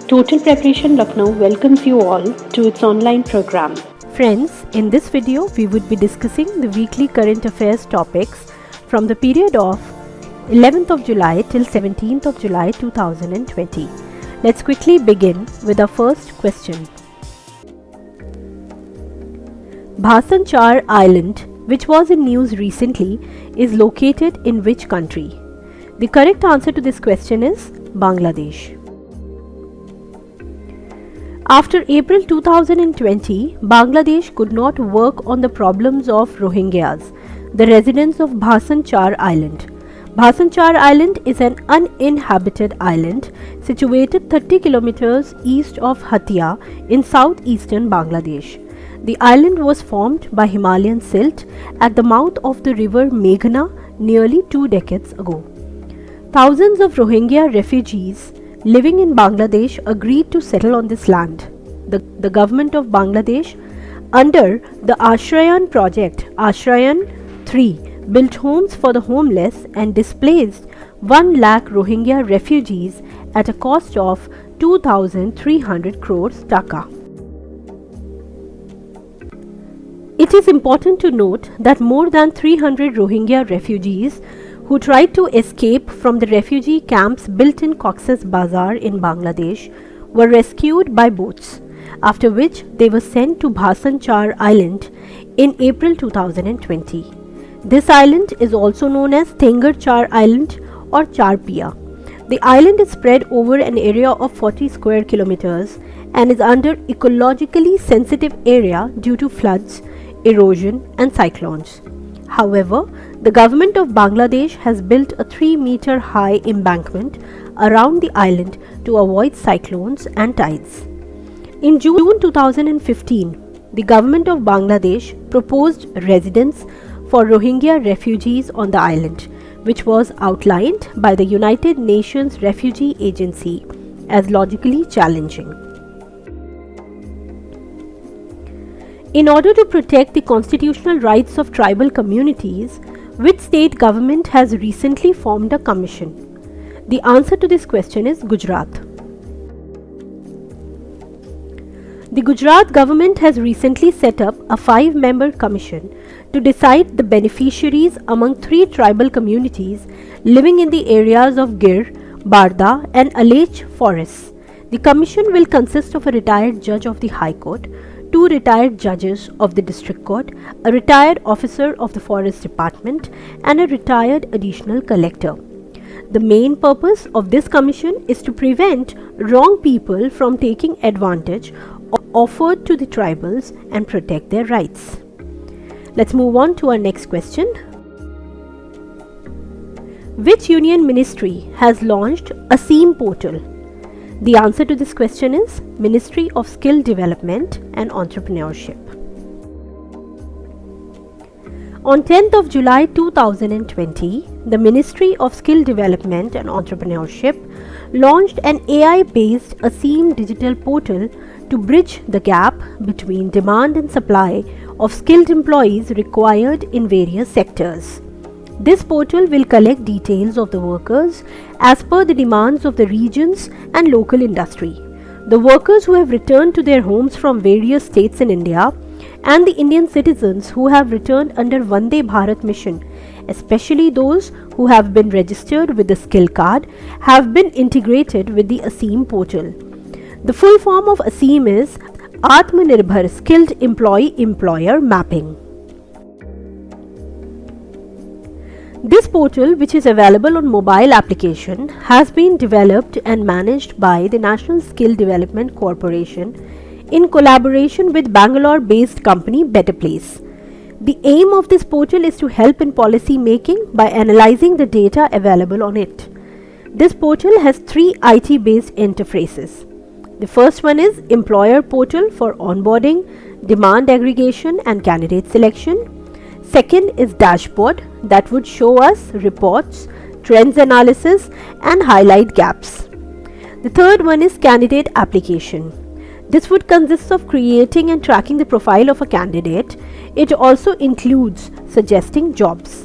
Total Preparation Lucknow welcomes you all to its online program. Friends, in this video we would be discussing the weekly current affairs topics from the period of 11th of July till 17th of July 2020. Let's quickly begin with our first question. Bhasan Char Island, which was in news recently, is located in which country? The correct answer to this question is Bangladesh. After April 2020, Bangladesh could not work on the problems of Rohingyas, the residents of Bhasan Char Island. Bhasan Char Island is an uninhabited island situated 30 kilometers east of Hatia in southeastern Bangladesh. The island was formed by Himalayan silt at the mouth of the river Meghna nearly 2 decades ago. Thousands of Rohingya refugees living in Bangladesh agreed to settle on this land. The government of Bangladesh, under the Ashrayan project, Ashrayan 3, built homes for the homeless and displaced 1 lakh Rohingya refugees at a cost of 2,300 crores taka. It is important to note that more than 300 Rohingya refugees who tried to escape from the refugee camps built in Cox's Bazar in Bangladesh were rescued by boats, after which they were sent to Bhasan Char Island in April 2020. This island is also known as Thengar Char Island or Charpia. The island is spread over an area of 40 square kilometers and is under ecologically sensitive area due to floods, erosion and cyclones. However, the government of Bangladesh has built a 3-meter high embankment around the island to avoid cyclones and tides. In June 2015, the government of Bangladesh proposed residence for Rohingya refugees on the island, which was outlined by the United Nations Refugee Agency as logically challenging. In order to protect the constitutional rights of tribal communities, which state government has recently formed a commission? The answer to this question is Gujarat. The Gujarat government has recently set up a 5-member commission to decide the beneficiaries among 3 tribal communities living in the areas of Gir, Barda and Alech forests. The commission will consist of a retired judge of the High Court, 2 retired judges of the District Court, a retired officer of the Forest Department and a retired additional collector. The main purpose of this commission is to prevent wrong people from taking advantage offered to the tribals and protect their rights. Let's move on to our next question. Which union ministry has launched a SEAM portal? The answer to this question is Ministry of Skill Development and Entrepreneurship. On 10th of July 2020, the Ministry of Skill Development and Entrepreneurship launched an AI-based SEAM digital portal to bridge the gap between demand and supply of skilled employees required in various sectors. This portal will collect details of the workers as per the demands of the regions and local industry. The workers who have returned to their homes from various states in India and the Indian citizens who have returned under Vande Bharat mission, especially those who have been registered with the skill card, have been integrated with the ASEAM portal. The full form of ASEAM is Atmanirbhar Skilled Employee-Employer Mapping. This portal, which is available on mobile application, has been developed and managed by the National Skill Development Corporation in collaboration with Bangalore-based company Better Place. The aim of this portal is to help in policy making by analyzing the data available on it. This portal has 3 IT-based interfaces. The first one is Employer Portal for onboarding, demand aggregation and candidate selection. Second is Dashboard that would show us reports, trends analysis and highlight gaps. The third one is Candidate Application. This would consist of creating and tracking the profile of a candidate. It also includes suggesting jobs.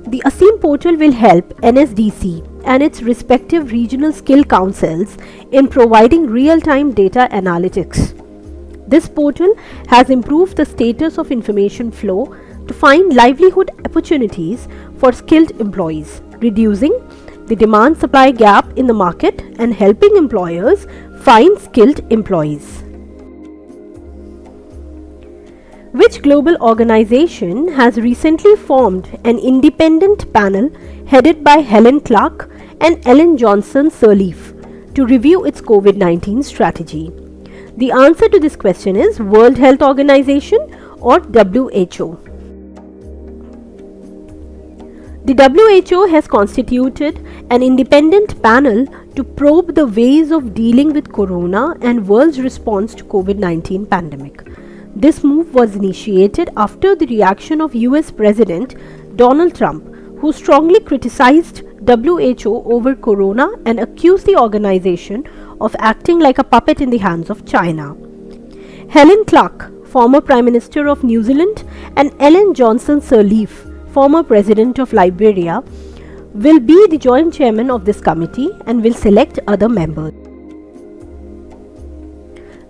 The ASEAM portal will help NSDC and its respective regional skill councils in providing real-time data analytics. This portal has improved the status of information flow to find livelihood opportunities for skilled employees, reducing the demand-supply gap in the market and helping employers find skilled employees. Which global organization has recently formed an independent panel headed by Helen Clark and Ellen Johnson Sirleaf to review its COVID-19 strategy? The answer to this question is World Health Organization or WHO. The WHO has constituted an independent panel to probe the ways of dealing with corona and world's response to COVID-19 pandemic. This move was initiated after the reaction of US President Donald Trump, who strongly criticized WHO over corona and accused the organization of acting like a puppet in the hands of China. Helen Clark, former Prime Minister of New Zealand, and Ellen Johnson Sirleaf, former President of Liberia, will be the joint chairman of this committee and will select other members.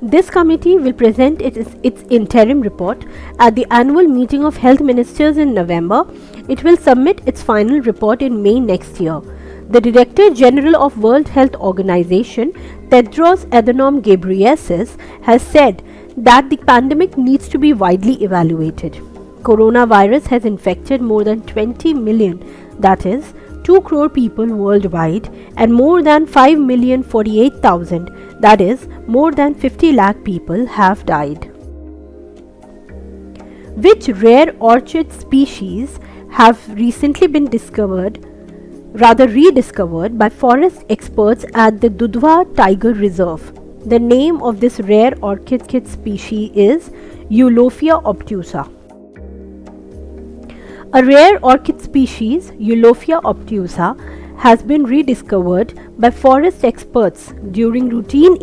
This committee will present its interim report at the annual meeting of health ministers in November. It will submit its final report in May next year. The Director General of World Health Organization, Tedros Adhanom Ghebreyesus, has said that the pandemic needs to be widely evaluated. Coronavirus has infected more than 20 million, that is 2 crore people worldwide, and more than 5,048,000, that is more than 50 lakh people have died. Which rare orchid species have recently been rediscovered by forest experts at the Dudhwa Tiger Reserve? The name of this rare orchid species is Eulophia obtusa. A rare orchid species, Eulophia obtusa, has been rediscovered by forest experts during routine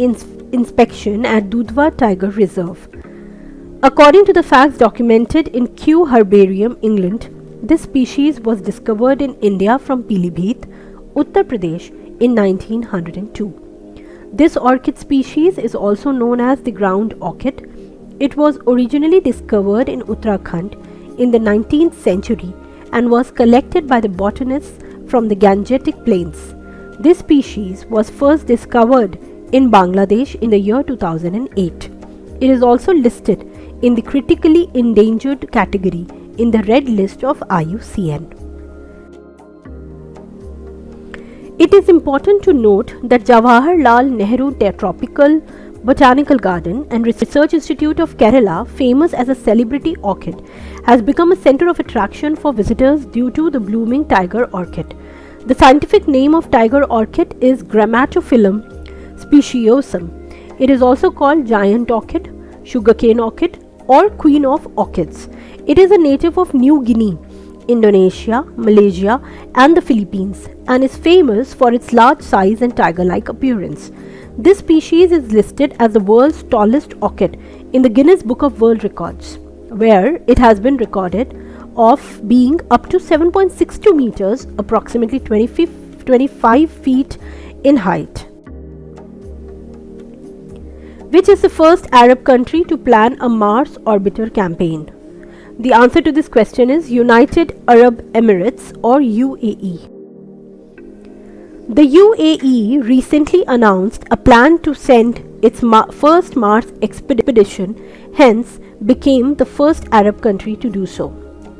inspection at Dudhwa Tiger Reserve. According to the facts documented in Kew Herbarium, England, this species was discovered in India from Pilibhit, Uttar Pradesh in 1902. This orchid species is also known as the ground orchid. It was originally discovered in Uttarakhand in the 19th century and was collected by the botanists from the Gangetic Plains. This species was first discovered in Bangladesh in the year 2008. It is also listed in the critically endangered category in the red list of IUCN. It is important to note that Jawaharlal Nehru Tropical Botanical Garden and Research Institute of Kerala, famous as a celebrity orchid, has become a center of attraction for visitors due to the blooming tiger orchid. The scientific name of tiger orchid is Grammatophyllum speciosum. It is also called giant orchid, sugarcane orchid, or queen of orchids. It is a native of New Guinea, Indonesia, Malaysia, and the Philippines, and is famous for its large size and tiger-like appearance. This species is listed as the world's tallest orchid in the Guinness Book of World Records, where it has been recorded of being up to 7.62 meters, approximately 25 feet in height. Which is the first Arab country to plan a Mars orbiter campaign? The answer to this question is United Arab Emirates or UAE. The UAE recently announced a plan to send its first Mars expedition, hence became the first Arab country to do so.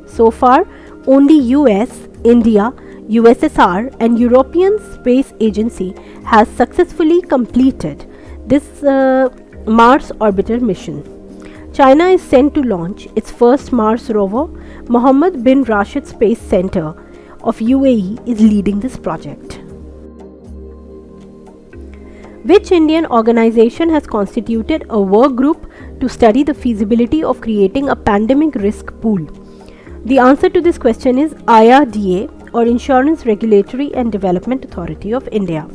So far, only US, India, USSR and European Space Agency has successfully completed this Mars orbiter mission. China is sent to launch its first Mars rover. Mohammed bin Rashid Space Center of UAE is leading this project. Which Indian organization has constituted a work group to study the feasibility of creating a pandemic risk pool? The answer to this question is IRDA or Insurance Regulatory and Development Authority of India.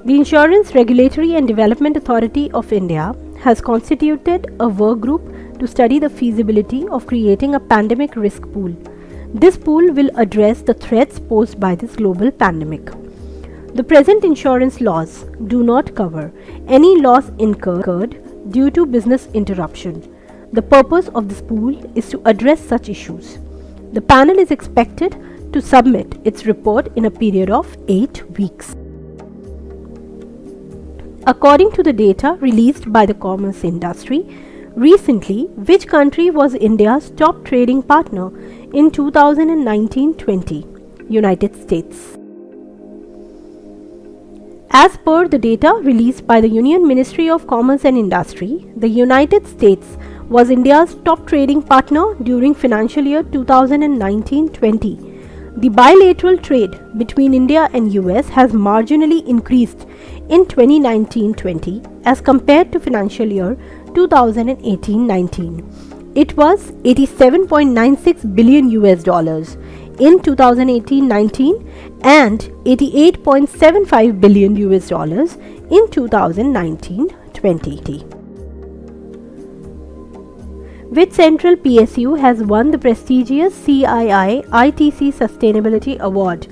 The Insurance Regulatory and Development Authority of India has constituted a work group to study the feasibility of creating a pandemic risk pool. This pool will address the threats posed by this global pandemic. The present insurance laws do not cover any loss incurred due to business interruption. The purpose of this pool is to address such issues. The panel is expected to submit its report in a period of 8 weeks. According to the data released by the commerce industry, recently, which country was India's top trading partner in 2019-20? United States. As per the data released by the Union Ministry of Commerce and Industry, the United States was India's top trading partner during financial year 2019-20. The bilateral trade between India and US has marginally increased in 2019-20 as compared to financial year 2018-19. It was $87.96 billion in 2018-19 and $88.75 billion in 2019-20. Which central PSU has won the prestigious CII ITC Sustainability Award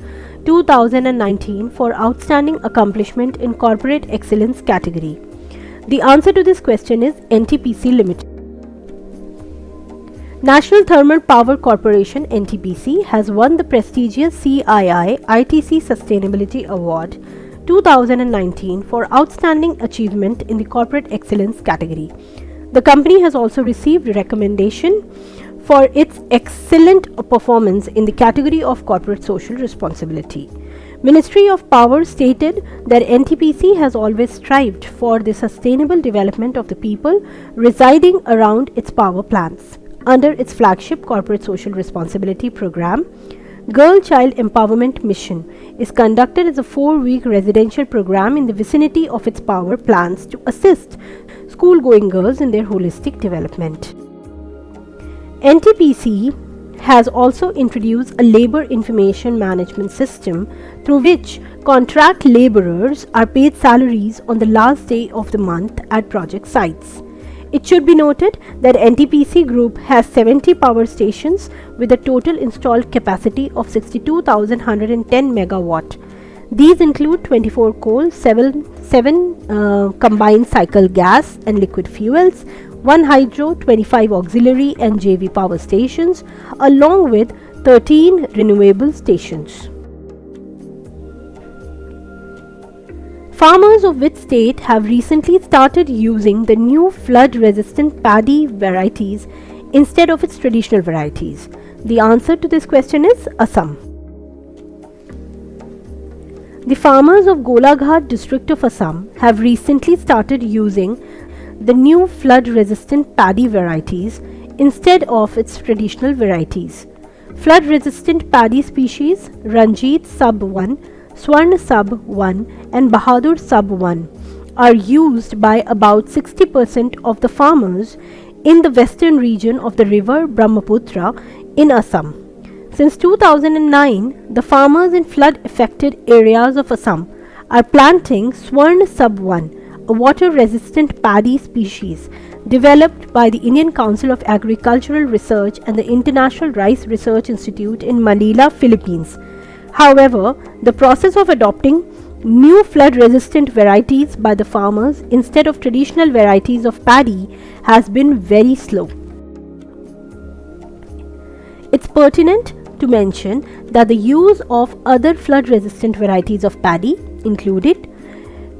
2019 for outstanding accomplishment in corporate excellence category? The answer to this question is NTPC Limited. National Thermal Power Corporation (NTPC) has won the prestigious CII ITC Sustainability Award 2019 for outstanding achievement in the corporate excellence category. The company has also received recommendation for its excellent performance in the category of corporate social responsibility. Ministry of Power stated that NTPC has always strived for the sustainable development of the people residing around its power plants. Under its flagship corporate social responsibility program, Girl Child Empowerment Mission is conducted as a 4-week residential program in the vicinity of its power plants to assist school-going girls in their holistic development. NTPC has also introduced a labor information management system through which contract laborers are paid salaries on the last day of the month at project sites. It should be noted that NTPC Group has 70 power stations with a total installed capacity of 62,110 megawatt. These include 24 coal, 7 combined cycle gas and liquid fuels, 1 hydro, 25 auxiliary and JV power stations, along with 13 renewable stations. Farmers of which state have recently started using the new flood-resistant paddy varieties instead of its traditional varieties? The answer to this question is Assam. The farmers of Golaghat district of Assam have recently started using the new flood-resistant paddy varieties instead of its traditional varieties. Flood-resistant paddy species Ranjit Sub 1, Swarna Sub 1 and Bahadur Sub 1 are used by about 60% of the farmers in the western region of the river Brahmaputra in Assam. Since 2009, the farmers in flood-affected areas of Assam are planting Swarna Sub 1, a water-resistant paddy species developed by the Indian Council of Agricultural Research and the International Rice Research Institute in Manila, Philippines. However, the process of adopting new flood-resistant varieties by the farmers instead of traditional varieties of paddy has been very slow. It's pertinent to mention that the use of other flood-resistant varieties of paddy, included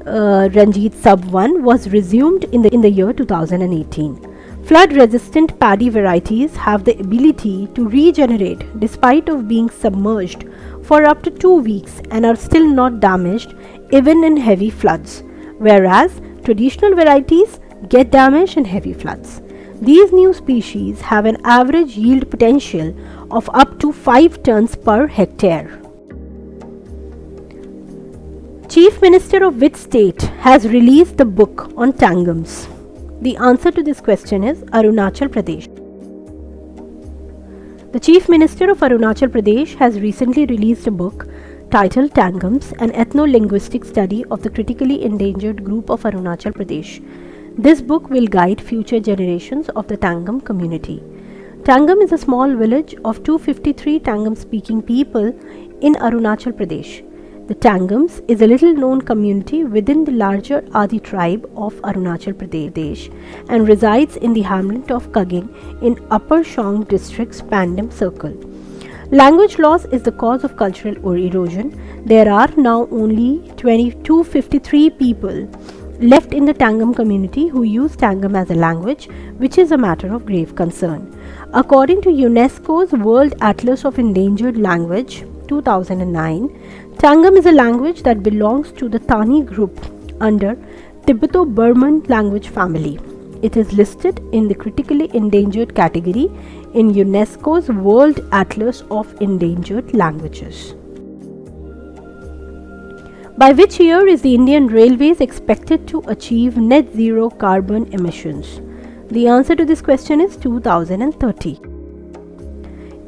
Ranjit Sub 1, was resumed in the year 2018. Flood-resistant paddy varieties have the ability to regenerate despite of being submerged for up to 2 weeks and are still not damaged even in heavy floods, whereas traditional varieties get damaged in heavy floods. These new species have an average yield potential of up to 5 tons per hectare. Chief Minister of which state has released the book on tangams? The answer to this question is Arunachal Pradesh. The Chief Minister of Arunachal Pradesh has recently released a book titled Tangams, an ethno-linguistic study of the critically endangered group of Arunachal Pradesh. This book will guide future generations of the Tangam community. Tangam is a small village of 253 Tangam-speaking people in Arunachal Pradesh. The Tangams is a little known community within the larger Adi tribe of Arunachal Pradesh and resides in the hamlet of Kaging in Upper Shong district's Pandam circle. Language loss is the cause of cultural erosion. There are now only 253 people left in the Tangam community who use Tangam as a language, which is a matter of grave concern. According to UNESCO's World Atlas of Endangered Language 2009, Tangam is a language that belongs to the Tani group under Tibeto-Burman language family. It is listed in the critically endangered category in UNESCO's World Atlas of Endangered Languages. By which year is the Indian Railways expected to achieve net zero carbon emissions? The answer to this question is 2030.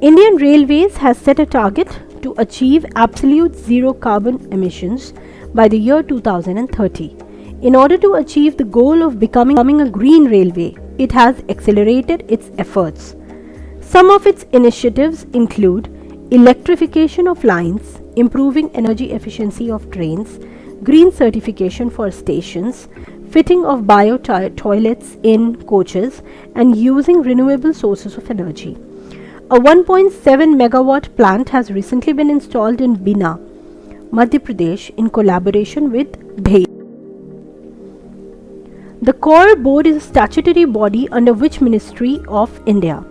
Indian Railways has set a target to achieve absolute zero carbon emissions by the year 2030. In order to achieve the goal of becoming a green railway, it has accelerated its efforts. Some of its initiatives include electrification of lines, improving energy efficiency of trains, green certification for stations, fitting of bio toilets in coaches, and using renewable sources of energy. A 1.7 megawatt plant has recently been installed in Bina, Madhya Pradesh in collaboration with BHEL. The Core Board is a statutory body under which Ministry of India?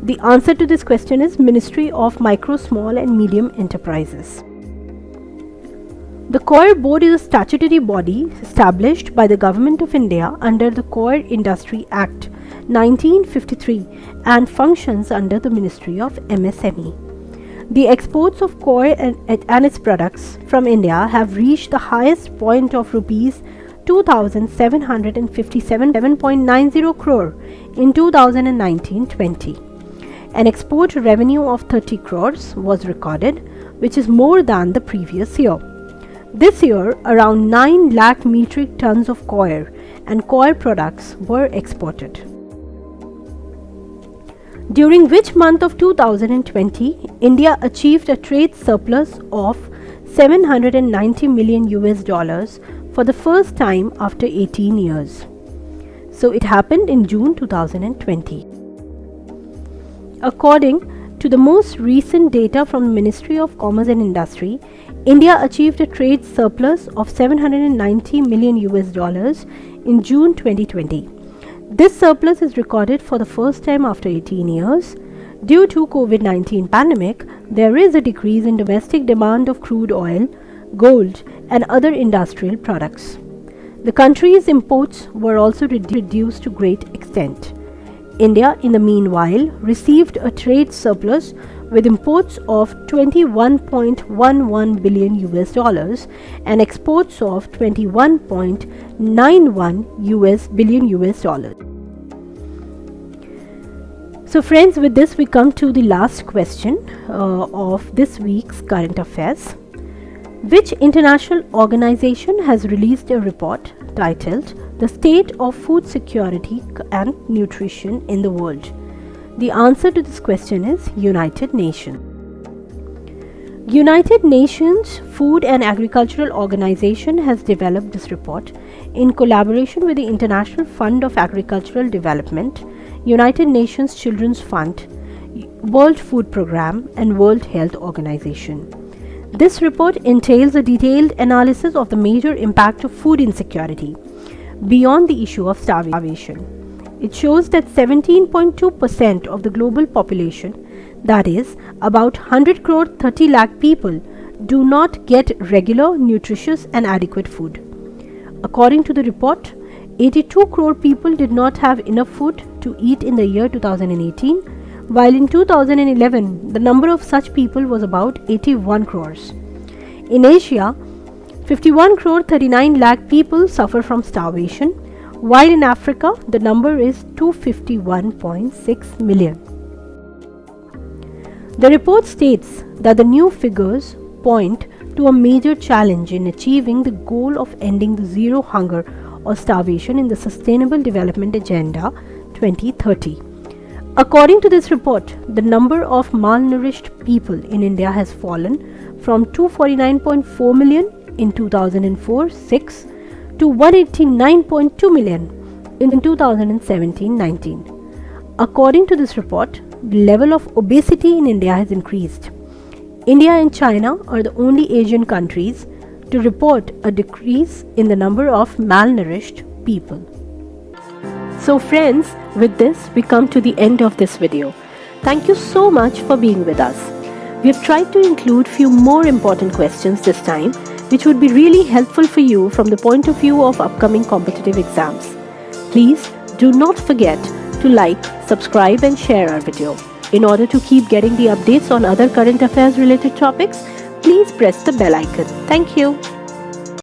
The answer to this question is Ministry of Micro, Small and Medium Enterprises. The Core Board is a statutory body established by the Government of India under the Core Industry Act 1953 and functions under the Ministry of MSME. The exports of Core and its products from India have reached the highest point of rupees 2,757.90 crore in 2019-20. An export revenue of 30 crores was recorded, which is more than the previous year. This year, around 9 lakh metric tons of coir and coir products were exported. During which month of 2020, India achieved a trade surplus of $790 million for the first time after 18 years. So it happened in June 2020. According to the most recent data from the Ministry of Commerce and Industry, India achieved a trade surplus of $790 million in June 2020. This surplus is recorded for the first time after 18 years. Due to COVID-19 pandemic, there is a decrease in domestic demand of crude oil, gold and other industrial products. The country's imports were also reduced to great extent. India, in the meanwhile, received a trade surplus with imports of $21.11 billion and exports of $21.91 billion. So friends, with this we come to the last question of this week's current affairs. Which international organization has released a report titled The State of Food Security and Nutrition in the World? The answer to this question is United Nations. United Nations Food and Agricultural Organization has developed this report in collaboration with the International Fund of Agricultural Development, United Nations Children's Fund, World Food Programme and World Health Organization. This report entails a detailed analysis of the major impact of food insecurity beyond the issue of starvation. It shows that 17.2% of the global population, that is, about 100 crore 30 lakh people, do not get regular, nutritious and adequate food. According to the report, 82 crore people did not have enough food to eat in the year 2018, while in 2011 the number of such people was about 81 crores. In Asia, 51 crore 39 lakh people suffer from starvation, while in Africa the number is 251.6 million. The report states that the new figures point to a major challenge in achieving the goal of ending the zero hunger or starvation in the Sustainable Development Agenda 2030. According to this report, the number of malnourished people in India has fallen from 249.4 million in 2004-06 to 189.2 million in 2017-19. According to this report, the level of obesity in India has increased. India and China are the only Asian countries to report a decrease in the number of malnourished people. So friends, with this we come to the end of this video. Thank you so much for being with us. We have tried to include few more important questions this time, which would be really helpful for you from the point of view of upcoming competitive exams. Please do not forget to like, subscribe and share our video. In order to keep getting the updates on other current affairs related topics, please press the bell icon. Thank you.